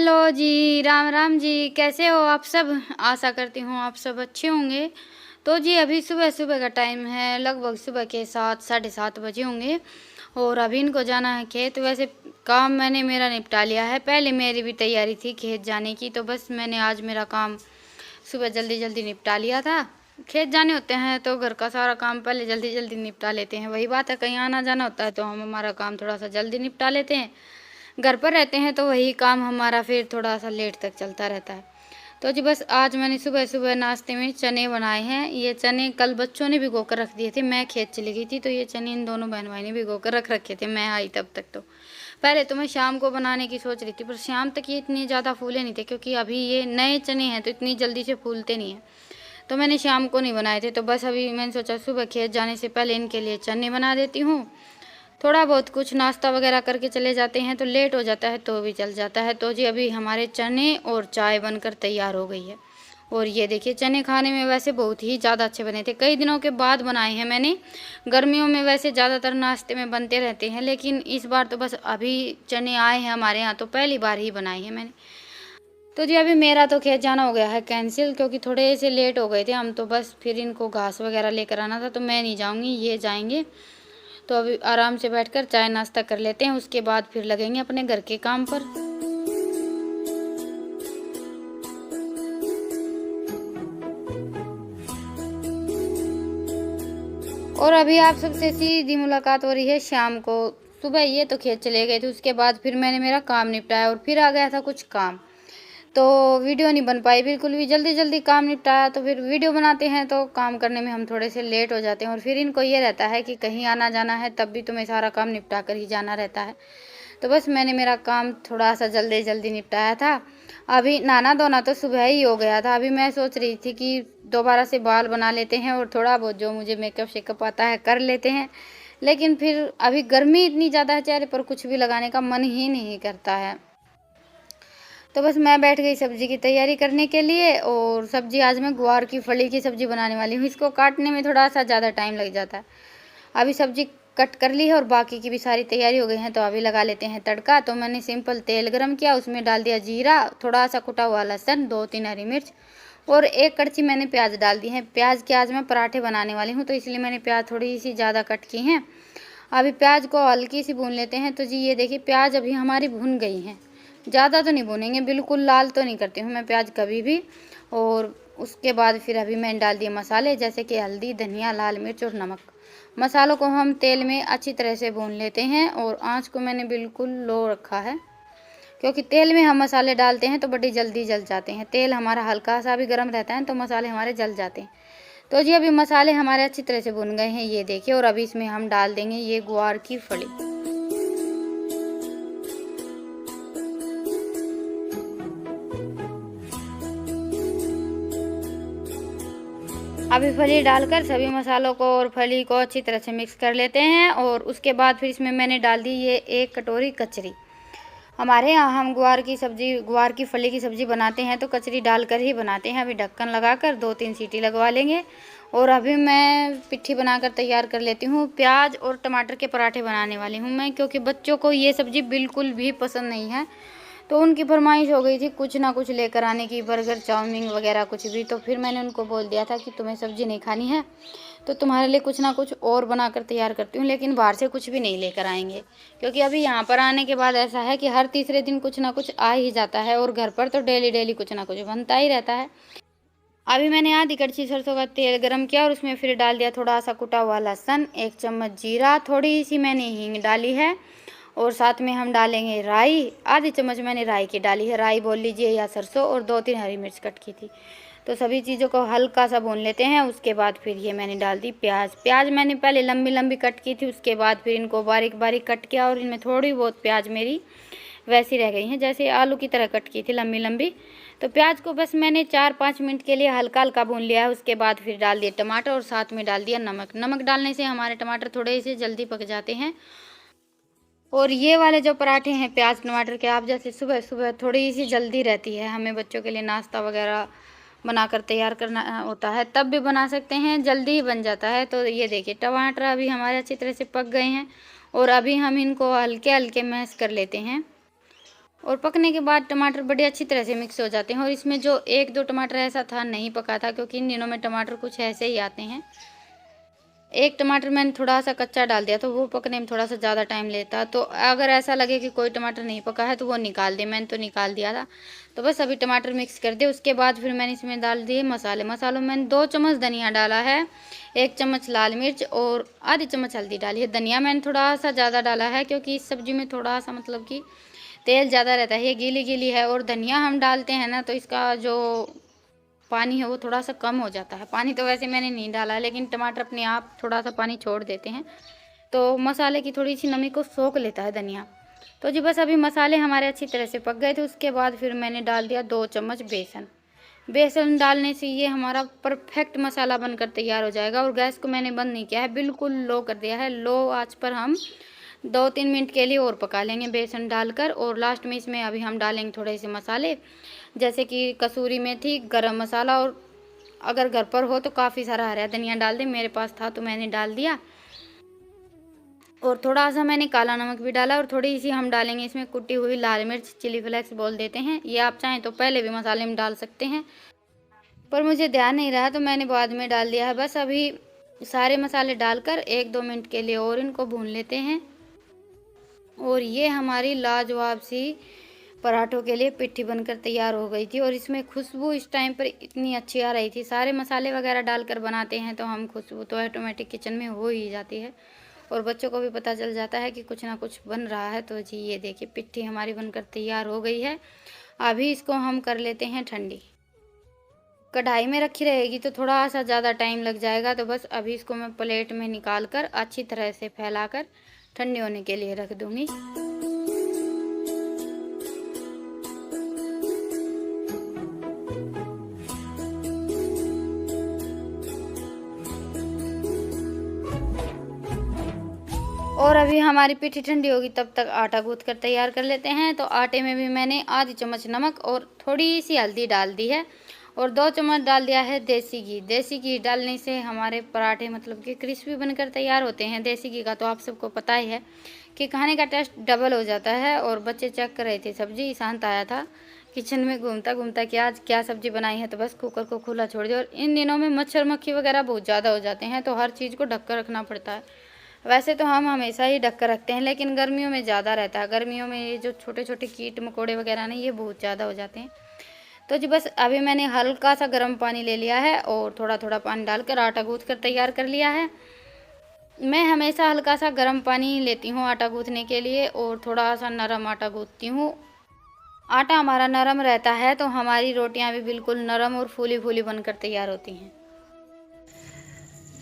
Hello जी, राम राम जी, कैसे हो आप सब? आशा करती हूँ आप सब अच्छे होंगे। तो जी अभी सुबह-सुबह का टाइम है, लगभग सुबह के 7 साढ़े 7 बजे होंगे और अभी इनको जाना है खेत। वैसे काम मैंने मेरा निपटा लिया है, पहले मेरी भी तैयारी थी खेत जाने की, तो बस मैंने आज मेरा काम सुबह जल्दी-जल्दी निपटा लिया था। खेत जाने होते हैं तो घर का सारा काम पहले जल्दी-जल्दी निपटा लेते हैं। वही बात है, कहीं आना-जाना होता है तो हम हमारा काम थोड़ा-सा जल्दी निपटा लेते हैं। घर पर रहते हैं तो वही काम हमारा फिर थोड़ा-सा लेट तक चलता रहता है। तो जी बस आज मैंने सुबह-सुबह नाश्ते में चने बनाए हैं। ये चने कल बच्चों ने भिगो कर रख दिए थे, मैं खेत चली गई थी तो ये चने इन दोनों बहन-भाई ने भिगो कर रख रखे थे, मैं आई तब तक तो। पहले तो मैं शाम को बनाने की सोच रही थी पर शाम तक ये इतने ज़्यादा फूले नहीं थे क्योंकि अभी ये नए चने हैं तो इतनी जल्दी से फूलते नहीं हैं। तो मैंने शाम को नहीं बनाए थे, तो बस अभी मैंने सोचा सुबह खेत जाने से पहले इनके लिए चने बना देती हूँ। थोड़ा बहुत कुछ नाश्ता वगैरह करके चले जाते हैं तो लेट हो जाता है तो भी चल जाता है। तो जी अभी हमारे चने और चाय बनकर तैयार हो गई है। और ये देखिए चने खाने में वैसे बहुत ही ज़्यादा अच्छे बने थे, कई दिनों के बाद बनाए हैं मैंने। गर्मियों में वैसे ज़्यादातर नाश्ते में बनते रहते हैं लेकिन इस बार तो बस अभी चने आए हैं हमारे यहाँ तो पहली बार ही बनाई है मैंने। तो जी अभी मेरा तो खेत जाना हो गया है कैंसिल क्योंकि थोड़े से लेट हो गए थे हम, तो बस फिर इनको घास वगैरह लेकर आना था तो मैं नहीं जाऊँगी, ये जाएंगे। तो अभी आराम से बैठकर चाय नाश्ता कर लेते हैं, उसके बाद फिर लगेंगे अपने घर के काम पर। और अभी आप सबसे सीधी मुलाकात हो रही है शाम को। सुबह ये तो खेत चले गए थे, उसके बाद फिर मैंने मेरा काम निपटाया और फिर आ गया था कुछ काम, तो वीडियो नहीं बन पाई बिल्कुल भी। जल्दी जल्दी काम निपटाया तो फिर वीडियो बनाते हैं तो काम करने में हम थोड़े से लेट हो जाते हैं और फिर इनको ये रहता है कि कहीं आना जाना है तब भी तुम्हें सारा काम निपटा कर ही जाना रहता है। तो बस मैंने मेरा काम थोड़ा सा जल्दी जल्दी निपटाया था। अभी नहाना धोना तो सुबह ही हो गया था। अभी मैं सोच रही थी कि दोबारा से बाल बना लेते हैं और थोड़ा बहुत जो मुझे मेकअप शेकअप आता है कर लेते हैं, लेकिन फिर अभी गर्मी इतनी ज़्यादा है चेहरे पर कुछ भी लगाने का मन ही नहीं करता है। तो बस मैं बैठ गई सब्ज़ी की तैयारी करने के लिए। और सब्ज़ी आज मैं ग्वार की फली की सब्ज़ी बनाने वाली हूँ। इसको काटने में थोड़ा सा ज़्यादा टाइम लग जाता है। अभी सब्ज़ी कट कर ली है और बाकी की भी सारी तैयारी हो गई है, तो अभी लगा लेते हैं तड़का। तो मैंने सिंपल तेल गरम किया, उसमें डाल दिया जीरा, थोड़ा सा कुटा हुआ लहसुन, 2-3 हरी मिर्च और 1 कड़छी मैंने प्याज डाल दी है। प्याज के आज मैं पराठे बनाने वाली हूँ तो इसलिए मैंने प्याज थोड़ी सी ज़्यादा कट की हैं। अभी प्याज को हल्की सी भून लेते हैं। तो जी ये देखिए प्याज अभी हमारी भुन गई हैं, ज़्यादा तो नहीं भूनेंगे, बिल्कुल लाल तो नहीं करती हूँ मैं प्याज कभी भी। और उसके बाद फिर अभी मैंने डाल दिए मसाले जैसे कि हल्दी, धनिया, लाल मिर्च और नमक। मसालों को हम तेल में अच्छी तरह से भून लेते हैं और आंच को मैंने बिल्कुल लो रखा है क्योंकि तेल में हम मसाले डालते हैं तो बड़ी जल्दी जल जाते हैं। तेल हमारा हल्का सा भी गर्म रहता है तो मसाले हमारे जल जाते हैं। तो जी अभी मसाले हमारे अच्छी तरह से भुन गए हैं, ये देखिए। और अभी इसमें हम डाल देंगे ये ग्वार की फली। अभी फली डालकर सभी मसालों को और फली को अच्छी तरह से मिक्स कर लेते हैं। और उसके बाद फिर इसमें मैंने डाल दी ये 1 कटोरी कचरी। हमारे यहाँ हम ग्वार की फली की सब्ज़ी बनाते हैं तो कचरी डालकर ही बनाते हैं। अभी ढक्कन लगाकर 2-3 सीटी लगवा लेंगे। और अभी मैं पिट्ठी बनाकर तैयार कर लेती हूँ। प्याज और टमाटर के पराठे बनाने वाली हूँ मैं क्योंकि बच्चों को ये सब्ज़ी बिल्कुल भी पसंद नहीं है, तो उनकी फरमाइश हो गई थी कुछ ना कुछ लेकर आने की, बर्गर, चाउमीन वगैरह कुछ भी। तो फिर मैंने उनको बोल दिया था कि तुम्हें सब्ज़ी नहीं खानी है तो तुम्हारे लिए कुछ ना कुछ और बनाकर तैयार करती हूँ, लेकिन बाहर से कुछ भी नहीं लेकर आएंगे क्योंकि अभी यहाँ पर आने के बाद ऐसा है कि हर तीसरे दिन कुछ ना कुछ आ ही जाता है और घर पर तो डेली डेली कुछ ना कुछ बनता ही रहता है। अभी मैंने आधी कड़छी सरसों का तेल गरम किया और उसमें फिर डाल दिया थोड़ा सा कुटा हुआ लहसुन, 1 चम्मच जीरा, थोड़ी सी मैंने हींग डाली है और साथ में हम डालेंगे राई, आधी चम्मच मैंने राई की डाली है, राई बोल लीजिए या सरसों, और 2-3 हरी मिर्च कट की थी। तो सभी चीज़ों को हल्का सा भून लेते हैं। उसके बाद फिर ये मैंने डाल दी प्याज। प्याज मैंने पहले लंबी लंबी कट की थी, उसके बाद फिर इनको बारीक बारीक कट किया और इनमें थोड़ी बहुत प्याज मेरी वैसी रह गई हैं जैसे आलू की तरह कट की थी लंबी लंबी। तो प्याज को बस मैंने 4-5 मिनट के लिए हल्का हल्का भून लिया है। उसके बाद फिर डाल दिए टमाटर और साथ में डाल दिया नमक। नमक डालने से हमारे टमाटर थोड़े से जल्दी पक जाते हैं। और ये वाले जो पराठे हैं प्याज टमाटर के, आप जैसे सुबह सुबह थोड़ी सी जल्दी रहती है, हमें बच्चों के लिए नाश्ता वगैरह बनाकर तैयार करना होता है तब भी बना सकते हैं, जल्दी ही बन जाता है। तो ये देखिए टमाटर अभी हमारे अच्छी तरह से पक गए हैं और अभी हम इनको हल्के हल्के मैश कर लेते हैं। और पकने के बाद टमाटर बड़े अच्छी तरह से मिक्स हो जाते हैं। और इसमें जो 1-2 टमाटर ऐसा था नहीं पका था, क्योंकि इन दिनों में टमाटर कुछ ऐसे ही आते हैं। एक टमाटर मैंने थोड़ा सा कच्चा डाल दिया, तो वो पकने में थोड़ा सा ज़्यादा टाइम लेता। तो अगर ऐसा लगे कि कोई टमाटर नहीं पका है तो वो निकाल दे, मैंने तो निकाल दिया था। तो बस अभी टमाटर मिक्स कर दिए। उसके बाद फिर मैंने इसमें डाल दिए मसाले। मसालों में मैंने 2 चम्मच धनिया डाला है, 1 चम्मच लाल मिर्च और आधी चम्मच हल्दी डाली है। धनिया मैंने थोड़ा सा ज़्यादा डाला है, क्योंकि इस सब्ज़ी में थोड़ा सा मतलब कि तेल ज़्यादा रहता है, ये गीली गीली है। और धनिया हम डालते हैं ना, तो इसका जो पानी है वो थोड़ा सा कम हो जाता है। पानी तो वैसे मैंने नहीं डाला है, लेकिन टमाटर अपने आप थोड़ा सा पानी छोड़ देते हैं, तो मसाले की थोड़ी सी नमी को सोख लेता है धनिया। तो जी बस अभी मसाले हमारे अच्छी तरह से पक गए थे। उसके बाद फिर मैंने डाल दिया 2 चम्मच बेसन। बेसन डालने से ये हमारा परफेक्ट मसाला बनकर तैयार हो जाएगा। और गैस को मैंने बंद नहीं किया है, बिल्कुल लो कर दिया है। लो आंच पर हम 2-3 मिनट के लिए और पका लेंगे बेसन डालकर। और लास्ट में इसमें अभी हम डालेंगे थोड़े से मसाले, जैसे कि कसूरी मेथी, गरम मसाला, और अगर घर पर हो तो काफ़ी सारा हरा धनिया डाल दें। मेरे पास था तो मैंने डाल दिया। और थोड़ा सा मैंने काला नमक भी डाला। और थोड़ी सी हम डालेंगे इसमें कुटी हुई लाल मिर्च, चिली फ्लेक्स बोल देते हैं। ये आप चाहें तो पहले भी मसाले में डाल सकते हैं, पर मुझे ध्यान नहीं रहा तो मैंने बाद में डाल दिया है। बस अभी सारे मसाले डालकर 1-2 मिनट के लिए और इनको भून लेते हैं। और ये हमारी लाजवाब सी पराठों के लिए पिट्ठी बनकर तैयार हो गई थी। और इसमें खुशबू इस टाइम पर इतनी अच्छी आ रही थी। सारे मसाले वगैरह डालकर बनाते हैं तो हम खुशबू तो ऑटोमेटिक किचन में हो ही जाती है, और बच्चों को भी पता चल जाता है कि कुछ ना कुछ बन रहा है। तो जी ये देखिए पिट्ठी हमारी बनकर तैयार हो गई है। अभी इसको हम कर लेते हैं ठंडी। कढ़ाई में रखी रहेगी तो थोड़ा सा ज़्यादा टाइम लग जाएगा। तो बस अभी इसको मैं प्लेट में निकाल कर अच्छी तरह से फैलाकर ठंडी होने के लिए रख दूँगी। और अभी हमारी पिट्ठी ठंडी होगी तब तक आटा गूँथ कर तैयार कर लेते हैं। तो आटे में भी मैंने आधी चम्मच नमक और थोड़ी सी हल्दी डाल दी है, और 2 चम्मच डाल दिया है देसी घी। देसी घी डालने से हमारे पराठे मतलब कि क्रिस्पी बनकर तैयार होते हैं। देसी घी का तो आप सबको पता ही है कि खाने का टेस्ट डबल हो जाता है। और बच्चे चेक कर रहे थे सब्जी, ईशांत आया था किचन में घूमता घूमता कि आज क्या सब्जी बनाई है। तो बस कुकर को खुला छोड़ दिया। और इन दिनों में मच्छर मक्खी वगैरह बहुत ज़्यादा हो जाते हैं, तो हर चीज़ को ढक कर रखना पड़ता है। वैसे तो हम हमेशा ही ढक कर रखते हैं, लेकिन गर्मियों में ज़्यादा रहता है। गर्मियों में ये जो छोटे छोटे कीट मकोड़े वगैरह ना, ये बहुत ज़्यादा हो जाते हैं। तो जी बस अभी मैंने हल्का सा गर्म पानी ले लिया है और थोड़ा थोड़ा पानी डालकर आटा गूँथ कर तैयार कर लिया है। मैं हमेशा हल्का सा गर्म पानी लेती हूँ आटा गूँथने के लिए, और थोड़ा सा नरम आटा गूँथती हूँ। आटा हमारा नरम रहता है तो हमारी रोटियाँ भी बिल्कुल नरम और फूली फूली बनकर तैयार होती हैं।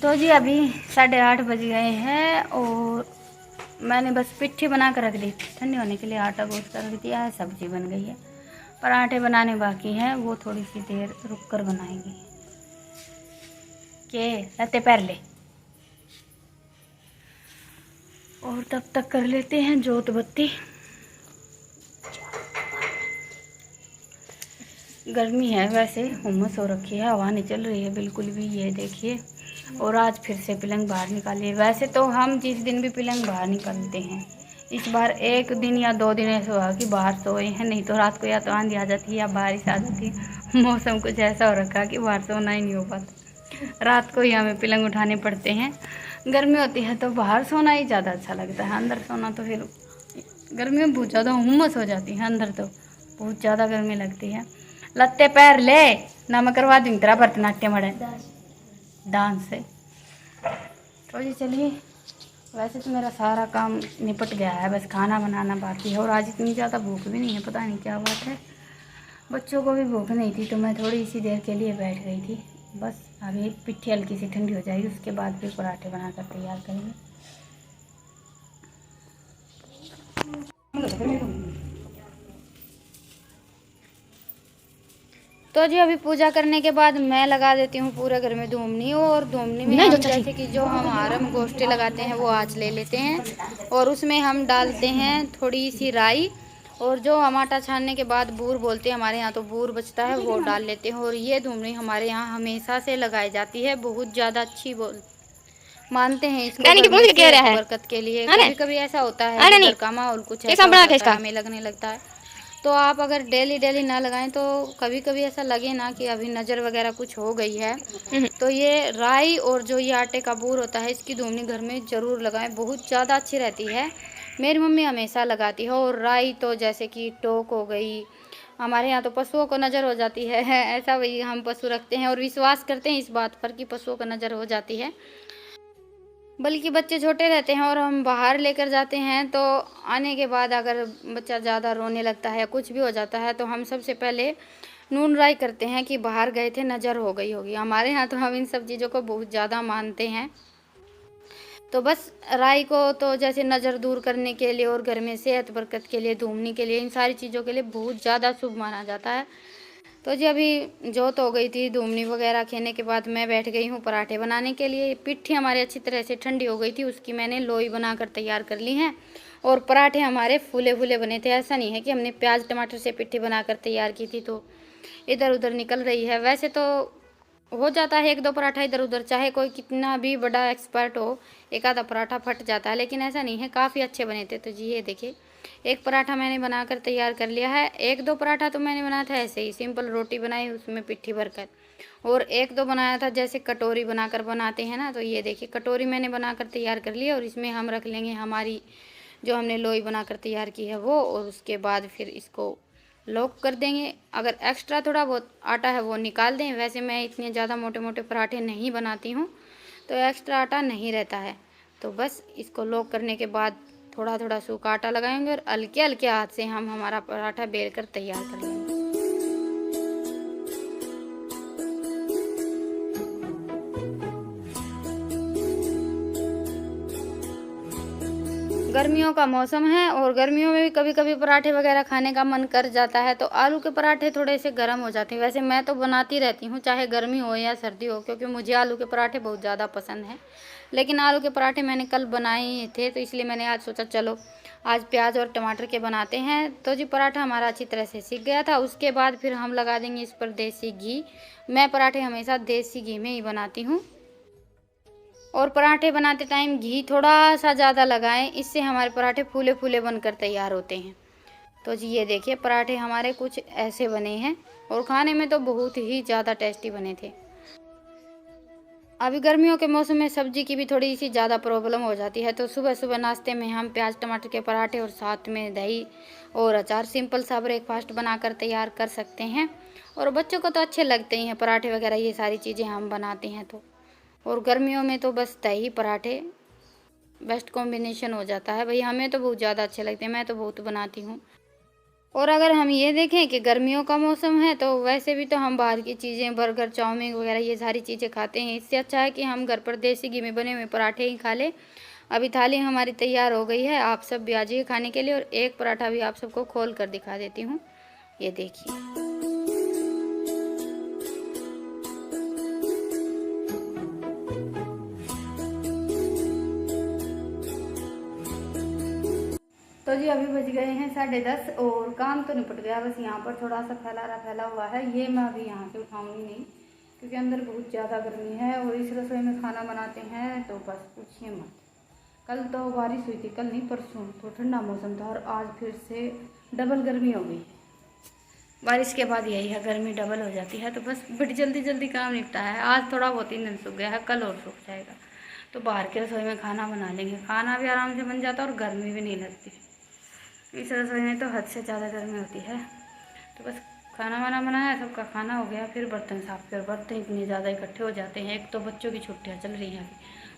तो जी अभी 8:30 बज गए हैं और मैंने बस पिट्ठी बना कर रख दी ठंडी होने के लिए। आटा गूँथ कर दिया है, सब्जी बन गई है। पराठे बनाने बाकी हैं, वो थोड़ी सी देर रुक कर बनाएंगे। के लते पैर ले, और तब तक कर लेते हैं जोत बत्ती। गर्मी है, वैसे हुम्मस हो रखी है, हवा नहीं चल रही है बिल्कुल भी, ये देखिए। और आज फिर से पलंग बाहर निकालिए। वैसे तो हम जिस दिन भी पलंग बाहर निकालते हैं, इस बार 1 दिन या 2 दिन ऐसा हुआ कि बाहर सोए हैं, नहीं तो रात को या तो आंधी आ जाती है या बारिश आ जाती है। मौसम कुछ ऐसा हो रखा कि बाहर सोना ही नहीं हो पाता। रात को ही हमें पलंग उठाने पड़ते हैं। गर्मी होती है तो बाहर सोना ही ज़्यादा अच्छा लगता है, अंदर सोना तो फिर गर्मी में बहुत ज़्यादा हुम्मस हो जाती है, अंदर तो बहुत ज़्यादा गर्मी लगती है। लत्ते पैर ले ना, मैं करवा दूँगी तेरा भरतनाट्यम डांस से। तो जी चलिए, वैसे तो मेरा सारा काम निपट गया है, बस खाना बनाना बाकी है। और आज इतनी ज़्यादा भूख भी नहीं है, पता नहीं क्या बात है। बच्चों को भी भूख नहीं थी तो मैं थोड़ी सी देर के लिए बैठ गई थी। बस अभी पिट्ठी हल्की सी ठंडी हो जाएगी, उसके बाद फिर पराठे बनाकर तैयार करेंगे। तो जी अभी पूजा करने के बाद मैं लगा देती हूँ पूरे घर में धूमनी। और धूमनी में हम जैसे कि जो हम आरम गोष्ठे लगाते हैं वो आज ले लेते हैं, और उसमें हम डालते हैं थोड़ी सी राई, और जो हम आटा छानने के बाद बूर बोलते हैं हमारे यहाँ, तो बूर बचता है वो डाल लेते हैं। और ये धूमनी हमारे यहाँ हमेशा से लगाई जाती है, बहुत ज़्यादा अच्छी मानते हैं इसको बरकत के लिए। कभी कभी ऐसा होता है घर का माहौल कुछ ऐसा में लगने लगता है तो आप अगर डेली डेली ना लगाएं तो कभी कभी ऐसा लगे ना कि अभी नज़र वगैरह कुछ हो गई है, तो ये राई और जो ये आटे का बूर होता है इसकी धुमनी घर में ज़रूर लगाएं, बहुत ज़्यादा अच्छी रहती है। मेरी मम्मी हमेशा लगाती है। और राई तो जैसे कि टोक हो गई, हमारे यहाँ तो पशुओं को नज़र हो जाती है ऐसा वही हम पशु रखते हैं और विश्वास करते हैं इस बात पर कि पशुओं को नज़र हो जाती है। बल्कि बच्चे छोटे रहते हैं और हम बाहर लेकर जाते हैं तो आने के बाद अगर बच्चा ज़्यादा रोने लगता है, कुछ भी हो जाता है, तो हम सबसे पहले नून राई करते हैं कि बाहर गए थे, नज़र हो गई होगी। हमारे यहाँ तो हम इन सब चीज़ों को बहुत ज़्यादा मानते हैं। तो बस राई को तो जैसे नज़र दूर करने के लिए और घर में सेहत बरकत के लिए, धूमने के लिए, इन सारी चीज़ों के लिए बहुत ज़्यादा शुभ माना जाता है। तो जी अभी जोत हो गई थी, धूमनी वगैरह खेने के बाद मैं बैठ गई हूँ पराठे बनाने के लिए। पिट्ठी हमारी अच्छी तरह से ठंडी हो गई थी, उसकी मैंने लोई बनाकर तैयार कर ली हैं और पराठे हमारे फूले फूले बने थे। ऐसा नहीं है कि हमने प्याज टमाटर से पिट्ठी बनाकर तैयार की थी तो इधर उधर निकल रही है। वैसे तो हो जाता है एक दो पराठा इधर उधर, चाहे कोई कितना भी बड़ा एक्सपर्ट हो, एक आधा पराठा फट जाता है, लेकिन ऐसा नहीं है, काफ़ी अच्छे बने थे। तो जी ये देखिए एक पराठा मैंने बनाकर तैयार कर लिया है। एक दो पराठा तो मैंने बनाया था ऐसे ही सिंपल रोटी बनाई उसमें पिट्ठी भरकर, और एक दो बनाया था जैसे कटोरी बनाकर बनाते हैं ना। तो ये देखिए कटोरी मैंने बनाकर तैयार कर ली और इसमें हम रख लेंगे हमारी जो हमने लोई बनाकर तैयार की है वो, और उसके बाद फिर इसको लॉक कर देंगे। अगर एक्स्ट्रा थोड़ा बहुत आटा है वो निकाल दें। वैसे मैं इतने ज़्यादा मोटे मोटे पराठे नहीं बनाती हूँ तो एक्स्ट्रा आटा नहीं रहता है। तो बस इसको लॉक करने के बाद थोड़ा थोड़ा सूखा आटा लगाएंगे और हल्के हल्के हाथ से हम हमारा पराठा बेल कर तैयार कर लेंगे। गर्मियों का मौसम है और गर्मियों में भी कभी कभी पराठे वगैरह खाने का मन कर जाता है, तो आलू के पराठे थोड़े से गर्म हो जाते हैं। वैसे मैं तो बनाती रहती हूँ चाहे गर्मी हो या सर्दी हो, क्योंकि मुझे आलू के पराठे बहुत ज़्यादा पसंद हैं। लेकिन आलू के पराठे मैंने कल बनाए थे तो इसलिए मैंने आज सोचा चलो आज प्याज और टमाटर के बनाते हैं। तो जी पराठा हमारा अच्छी तरह से सीख गया था। उसके बाद फिर हम लगा देंगे इस पर देसी घी। मैं पराठे हमेशा देसी घी में ही बनाती हूँ और पराठे बनाते टाइम घी थोड़ा सा ज़्यादा लगाएं, इससे हमारे पराठे फूले फूले बनकर तैयार होते हैं। तो जी ये देखिए पराठे हमारे कुछ ऐसे बने हैं और खाने में तो बहुत ही ज़्यादा टेस्टी बने थे। अभी गर्मियों के मौसम में सब्जी की भी थोड़ी सी ज़्यादा प्रॉब्लम हो जाती है, तो सुबह सुबह नाश्ते में हम प्याज टमाटर के पराठे और साथ में दही और अचार सिंपल सा ब्रेकफास्ट बनाकर तैयार कर सकते हैं। और बच्चों को तो अच्छे लगते ही हैं पराठे वगैरह, ये सारी चीज़ें हम बनाते हैं तो। और गर्मियों में तो बस दही पराठे बेस्ट कॉम्बिनेशन हो जाता है भाई, हमें तो बहुत ज़्यादा अच्छे लगते हैं, मैं तो बहुत बनाती हूँ। और अगर हम ये देखें कि गर्मियों का मौसम है तो वैसे भी तो हम बाहर की चीज़ें बर्गर चाउमीन वगैरह ये सारी चीज़ें खाते हैं। इससे अच्छा है कि हम घर पर देसी घी में बने हुए पराठे ही खा लें। अभी थाली हमारी तैयार हो गई है, आप सब भी आ जाइए खाने के लिए। और एक पराठा भी आप सबको खोल कर दिखा देती हूँ, ये देखिए। तो जी अभी बज गए हैं 10:30 और काम तो निपट गया, बस यहाँ पर थोड़ा सा फैला हुआ है। ये मैं अभी यहाँ से उठाऊंगी नहीं क्योंकि अंदर बहुत ज़्यादा गर्मी है और इस रसोई में खाना बनाते हैं तो बस पूछिए मत। कल तो बारिश हुई थी, कल नहीं परसों, तो ठंडा मौसम था और आज फिर से डबल गर्मी हो गई है। बारिश के बाद यही है, गर्मी डबल हो जाती है। तो बस बड़ी जल्दी जल्दी काम निपटा है। आज थोड़ा बहुत ईंधन सूख गया है, कल और सूख जाएगा तो बाहर के रसोई में खाना बना लेंगे। खाना भी आराम से बन जाता है और गर्मी भी नहीं लगती। इस रसोई में तो हद से ज़्यादा गर्मी होती है। तो बस खाना वाना बनाया, सबका खाना हो गया, फिर बर्तन साफ़ कर। बर्तन इतने ज़्यादा इकट्ठे हो जाते हैं, एक तो बच्चों की छुट्टियाँ चल रही हैं,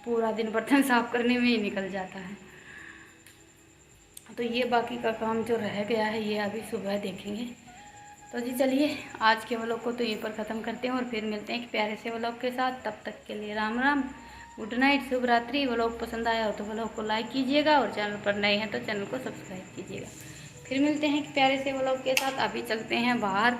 पूरा दिन बर्तन साफ़ करने में ही निकल जाता है। तो ये बाकी का काम जो रह गया है ये अभी सुबह देखेंगे। तो जी चलिए आज के व्लॉग को तो यहीं पर ख़त्म करते हैं और फिर मिलते हैं एक प्यारे से व्लॉग के साथ। तब तक के लिए राम राम, गुड नाइट, शुभ रात्रि। व्लॉग पसंद आया हो तो व्लॉग को लाइक कीजिएगा और चैनल पर नए हैं तो चैनल को सब्सक्राइब कीजिएगा। फिर मिलते हैं एक प्यारे से व्लॉग के साथ। अभी चलते हैं बाहर